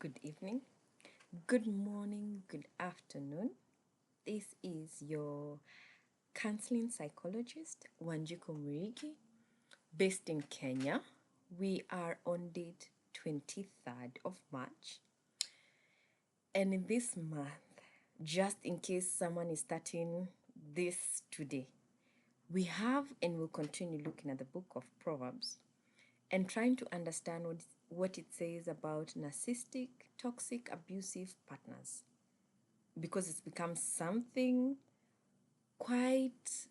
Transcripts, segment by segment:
good evening, good morning, good afternoon. This is your counseling psychologist, Wanjiku Murigi, based in Kenya. We are on date 23rd of March. And in this month, just in case someone is starting this today, we have and will continue looking at the book of Proverbs and trying to understand what it says about narcissistic, toxic, abusive partners, because it's become something quite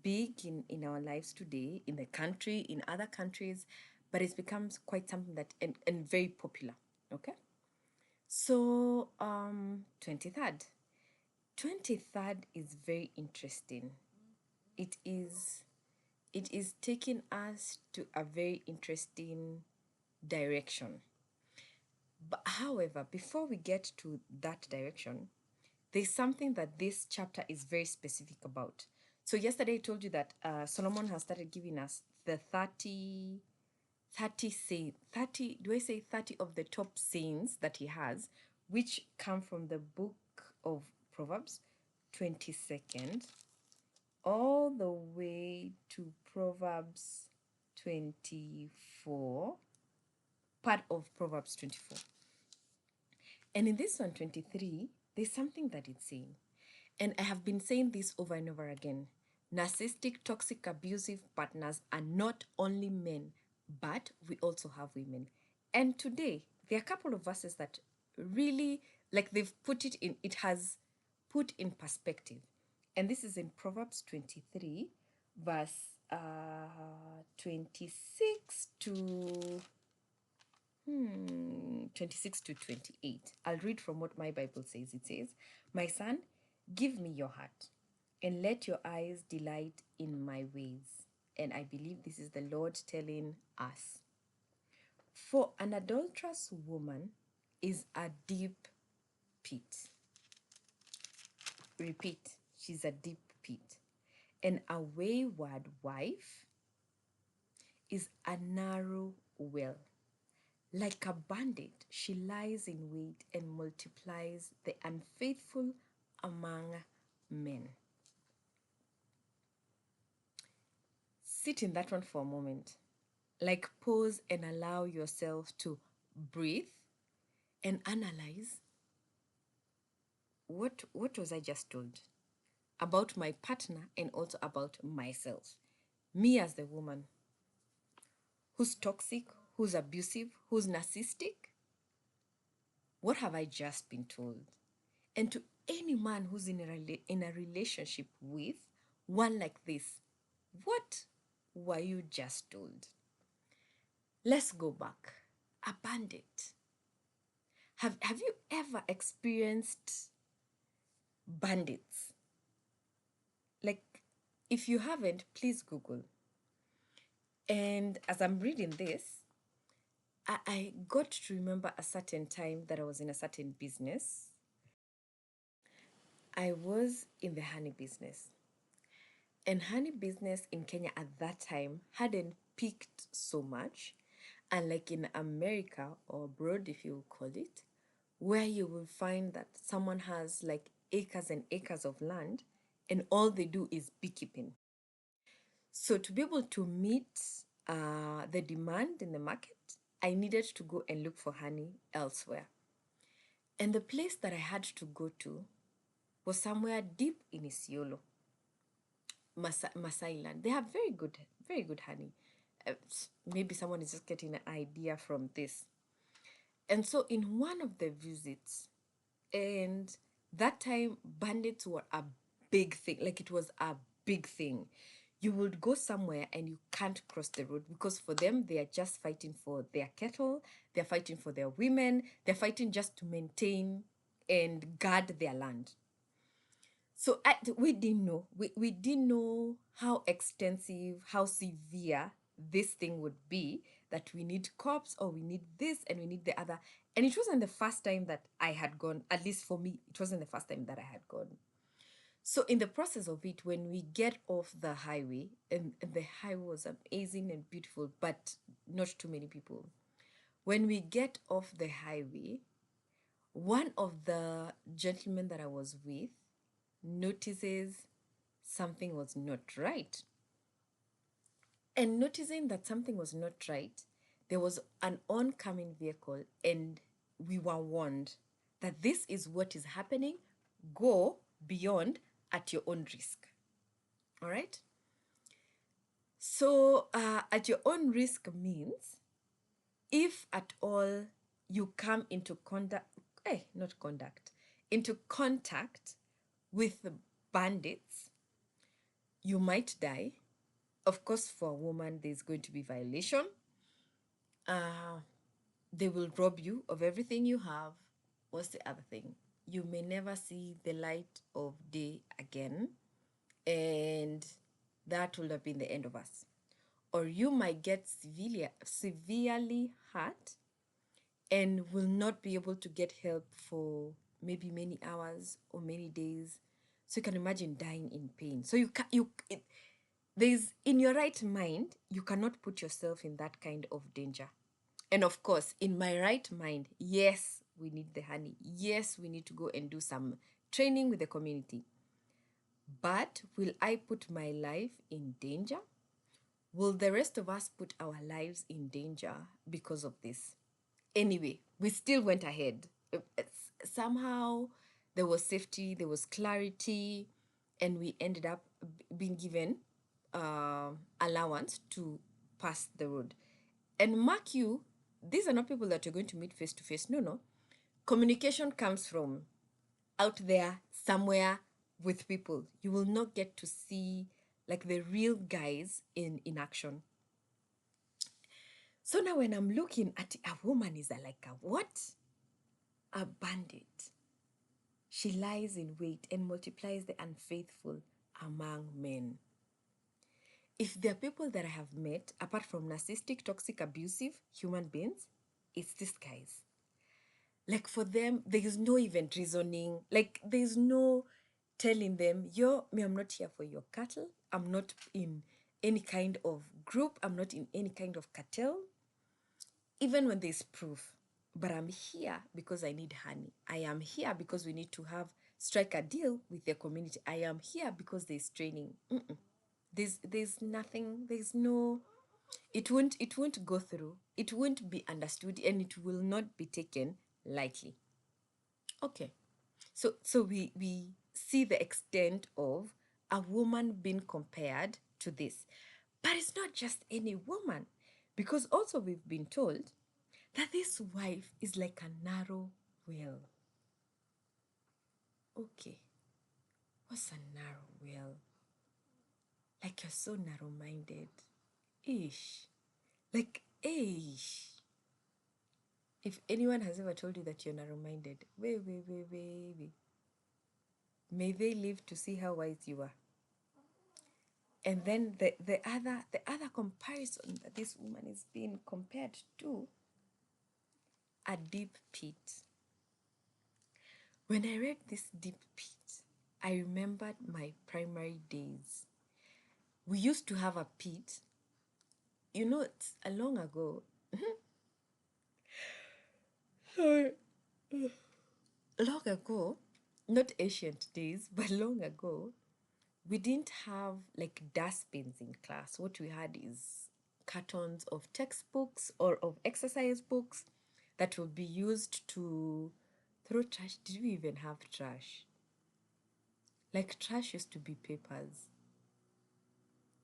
big in our lives today, in the country, in other countries, but it's become quite something that and very popular. Okay, so 23rd 23rd is very interesting. It is taking us to a very interesting direction. But however, before we get to that direction, there's something that this chapter is very specific about. So yesterday I told you that Solomon has started giving us the 30 do I say 30 of the top sayings that he has, which come from the book of Proverbs 22nd all the way to Proverbs 24, part of Proverbs 24. And in this one, 23, there's something that it's saying. And I have been saying this over and over again. Narcissistic, toxic, abusive partners are not only men, but we also have women. And today, there are a couple of verses that really, like they've put it in, it has put in perspective. And this is in Proverbs 23, verse 26 to 26 to 28. I'll read from what my Bible says. It says, "My son, give me your heart, and let your eyes delight in my ways." And I believe this is the Lord telling us. For an adulterous woman is a deep pit. Repeat, she's a deep pit. And a wayward wife is a narrow well. Like a bandit, she lies in wait and multiplies the unfaithful among men. Sit in that one for a moment. Like pause and allow yourself to breathe and analyze what was I just told about my partner and also about myself. Me as the woman who's toxic, who's abusive, who's narcissistic. What have I just been told? And to any man who's in a relationship with one like this, what were you just told? Let's go back. A bandit. Have you ever experienced bandits? Like, if you haven't, please Google. And as I'm reading this, I got to remember a certain time that I was in a certain business. I was in the honey business. And honey business in Kenya at that time hadn't peaked so much. Unlike in America or abroad, if you call it, where you will find that someone has like acres and acres of land and all they do is beekeeping. So to be able to meet the demand in the market, I needed to go and look for honey elsewhere. And the place that I had to go to was somewhere deep in Isiolo, Masai land. They have very good honey. Maybe someone is just getting an idea from this. And so in one of the visits, and that time bandits were a big thing. Like it was a big thing. You would go somewhere and you can't cross the road because for them, they are just fighting for their cattle. They're fighting for their women. They're fighting just to maintain and guard their land. So we didn't know. We didn't know how extensive, how severe this thing would be, that we need cops or we need this and we need the other. And it wasn't the first time that I had gone, at least for me, it wasn't the first time that I had gone. So in the process of it, when we get off the highway, and the highway was amazing and beautiful, but not too many people. When we get off the highway, one of the gentlemen that I was with notices something was not right. And noticing that something was not right, there was an oncoming vehicle, and we were warned that this is what is happening. Go beyond at your own risk. All right? So, at your own risk means if at all you come into into contact with bandits, you might die. Of course, for a woman, there's going to be violation. They will rob you of everything you have. What's the other thing? You may never see the light of day again, and that will have been the end of us. Or you might get severely hurt and will not be able to get help for maybe many hours or many days. So you can imagine dying in pain. So there's, in your right mind, you cannot put yourself in that kind of danger. And of course, in my right mind, yes, we need the honey. Yes, we need to go and do some training with the community. But will I put my life in danger? Will the rest of us put our lives in danger because of this? Anyway, we still went ahead. Somehow there was safety, there was clarity, and we ended up being given allowance to pass the road. And mark you, these are not people that you're going to meet face to face. No. Communication comes from out there somewhere with people. You will not get to see like the real guys in action. So now when I'm looking at a woman is like a what? A bandit. She lies in wait and multiplies the unfaithful among men. If there are people that I have met, apart from narcissistic, toxic, abusive human beings, it's these guys. Like for them, there is no even reasoning. Like there's no telling them, I'm not here for your cattle. I'm not in any kind of group. I'm not in any kind of cartel. Even when there's proof, but I'm here because I need honey. I am here because we need to strike a deal with the community. I am here because there's training. There's nothing. There's no. It won't go through. It won't be understood, and it will not be taken lightly. Okay, so we see the extent of a woman being compared to this, but it's not just any woman, because also we've been told that this wife is like a narrow well. Okay, what's a narrow well? Like you're so narrow-minded. Ish. Like, ish. If anyone has ever told you that you're narrow-minded, wait. May they live to see how wise you are. And then the other comparison that this woman is being compared to, a deep pit. When I read this deep pit, I remembered my primary days. We used to have a pit. It's a long ago. Long ago, not ancient days, but long ago, we didn't have like dustbins in class. What we had is cartons of textbooks or of exercise books that would be used to throw trash. Did we even have trash? Like trash used to be papers.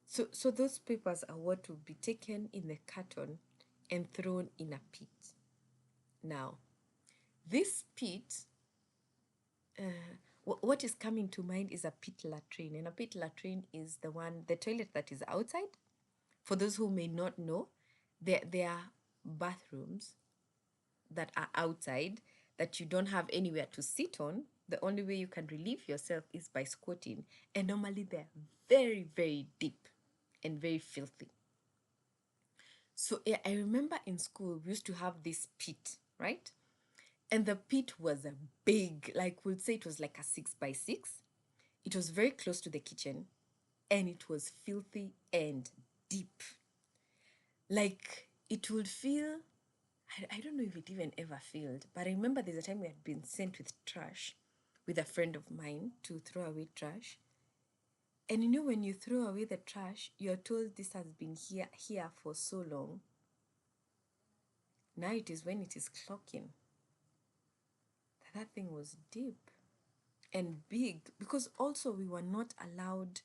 So those papers are what would be taken in the carton and thrown in a pit. Now, this pit, what is coming to mind is a pit latrine. And a pit latrine is the toilet that is outside. For those who may not know, there are bathrooms that are outside that you don't have anywhere to sit on. The only way you can relieve yourself is by squatting. And normally they're very, very deep and very filthy. So I remember in school, we used to have this pit, right? And the pit was a big, like we'll say it was like a 6x6. It was very close to the kitchen, and it was filthy and deep. Like it would feel, I don't know if it even ever failed, but I remember there's a time we had been sent with trash with a friend of mine to throw away trash. And you know, when you throw away the trash, you're told this has been here for so long. Now it is when it is clocking. That thing was deep and big, because also we were not allowed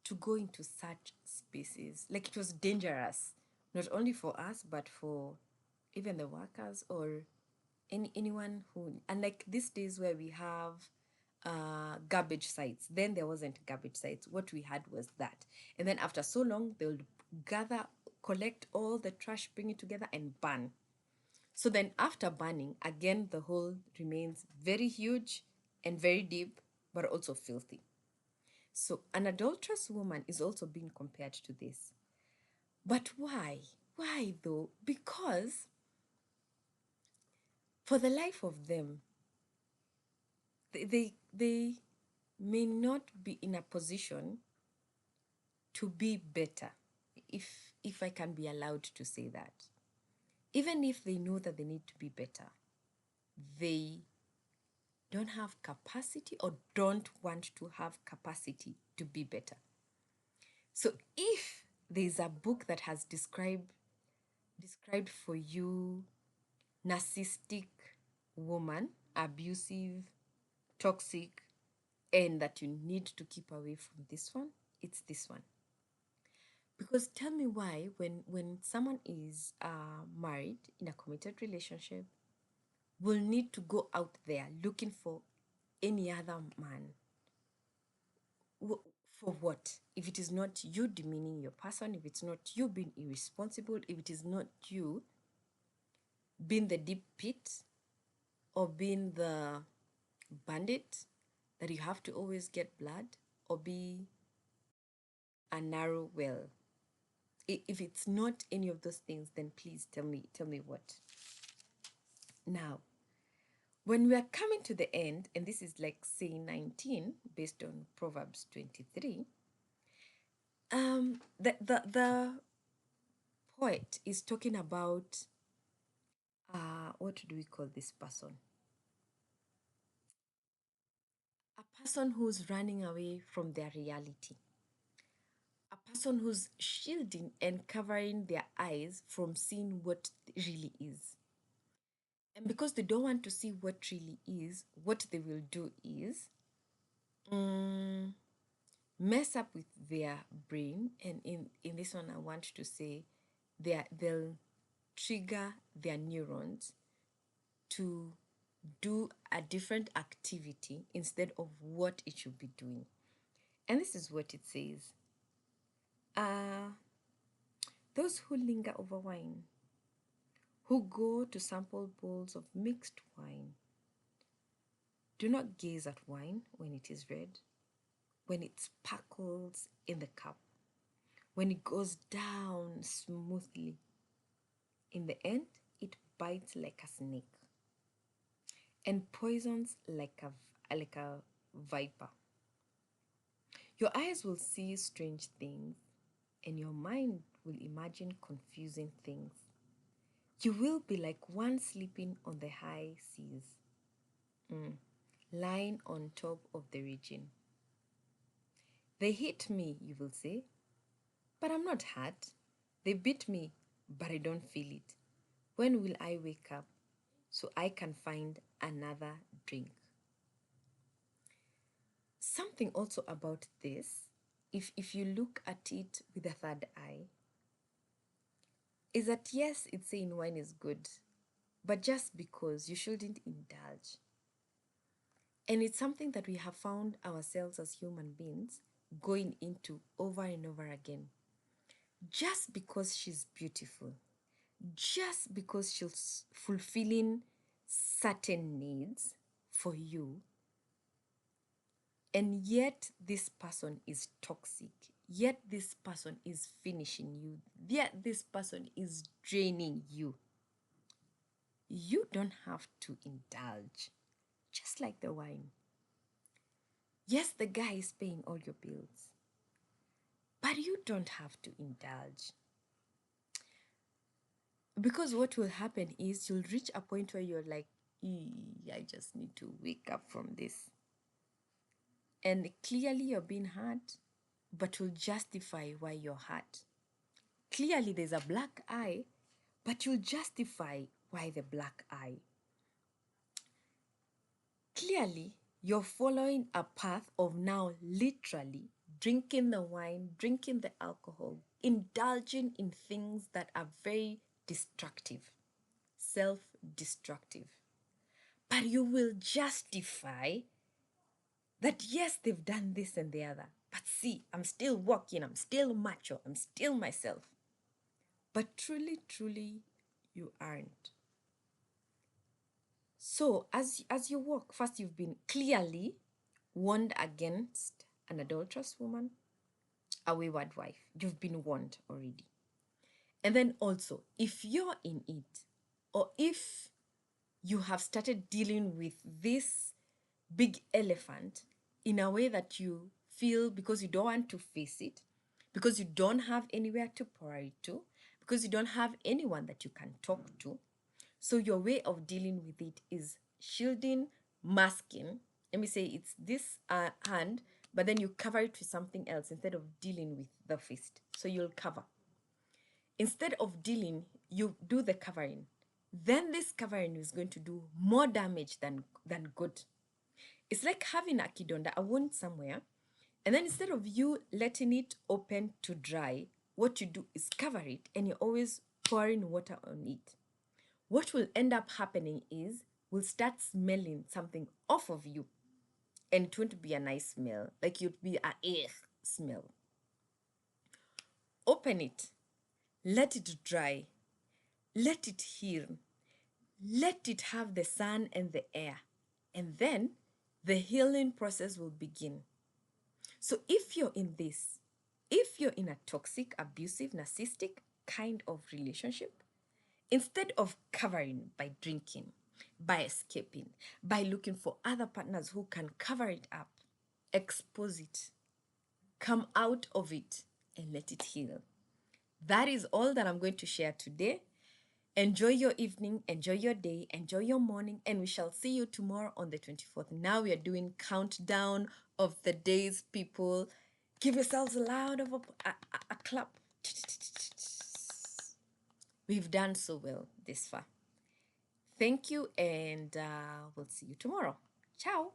to go into such spaces. Like, it was dangerous, not only for us, but for even the workers or anyone who, unlike these days where we have garbage sites. Then there wasn't garbage sites. What we had was that. And then after so long, they would gather, collect all the trash, bring it together and burn. So then after burning, again, the hole remains very huge and very deep, but also filthy. So an adulterous woman is also being compared to this. But why? Why though? Because for the life of them, they may not be in a position to be better, if I can be allowed to say that. Even if they know that they need to be better, they don't have capacity or don't want to have capacity to be better. So if there's a book that has described for you narcissistic woman, abusive, toxic, and that you need to keep away from this one, it's this one. Because tell me why, when someone is married in a committed relationship, will need to go out there looking for any other man. For what? If it is not you demeaning your person, if it's not you being irresponsible, if it is not you being the deep pit or being the bandit that you have to always get blood, or be a narrow well. If it's not any of those things, then please tell me what. Now, when we are coming to the end, and this is like saying 19 based on Proverbs 23, the poet is talking about what do we call this person? A person who's running away from their reality. A person who's shielding and covering their eyes from seeing what really is. And because they don't want to see what really is, what they will do is mess up with their brain. And in this one, I want to say they'll trigger their neurons to do a different activity instead of what it should be doing. And this is what it says. Those who linger over wine, who go to sample bowls of mixed wine, do not gaze at wine when it is red, when it sparkles in the cup, when it goes down smoothly. In the end, it bites like a snake and poisons like a viper. Your eyes will see strange things, and your mind will imagine confusing things. You will be like one sleeping on the high seas, lying on top of the region. They hit me, you will say, but I'm not hurt. They beat me, but I don't feel it. When will I wake up so I can find another drink? Something also about this, if you look at it with a third eye, is that yes, it's saying wine is good, but just because you shouldn't indulge. And it's something that we have found ourselves as human beings going into over and over again. Just because she's beautiful, just because she's fulfilling certain needs for you, and yet this person is toxic, yet this person is finishing you, yet this person is draining you. You don't have to indulge, just like the wine. Yes, the guy is paying all your bills, but you don't have to indulge. Because what will happen is you'll reach a point where you're like, I just need to wake up from this. And clearly you're being hurt, but you'll justify why you're hurt. Clearly there's a black eye, but you'll justify why the black eye. Clearly, you're following a path of now literally drinking the wine, drinking the alcohol, indulging in things that are very destructive, self-destructive. But you will justify that, yes, they've done this and the other. But see, I'm still walking, I'm still macho, I'm still myself. But truly, truly, you aren't. So as you walk, first you've been clearly warned against an adulterous woman, a wayward wife. You've been warned already. And then also, if you're in it, or if you have started dealing with this big elephant in a way that you feel because you don't want to face it, because you don't have anywhere to pour it to, because you don't have anyone that you can talk to, so your way of dealing with it is shielding, masking. Let me say it's this hand, but then you cover it with something else instead of dealing with the fist. So you'll cover. Instead of dealing, you do the covering. Then this covering is going to do more damage than good. It's like having a kidonda, a wound somewhere, and then instead of you letting it open to dry, what you do is cover it and you're always pouring water on it. What will end up happening is we'll start smelling something off of you, and it won't be a nice smell. Like you'd be a smell. Open it, let it dry, let it heal, let it have the sun and the air, and then the healing process will begin. So if you're in this, if you're in a toxic, abusive, narcissistic kind of relationship, instead of covering by drinking, by escaping, by looking for other partners who can cover it up, expose it, come out of it, and let it heal. That is all that I'm going to share today. Enjoy your evening, enjoy your day, enjoy your morning, and we shall see you tomorrow on the 24th. Now we are doing countdown of the days, people. Give yourselves a loud of a clap. We've done so well this far. Thank you, and we'll see you tomorrow. Ciao.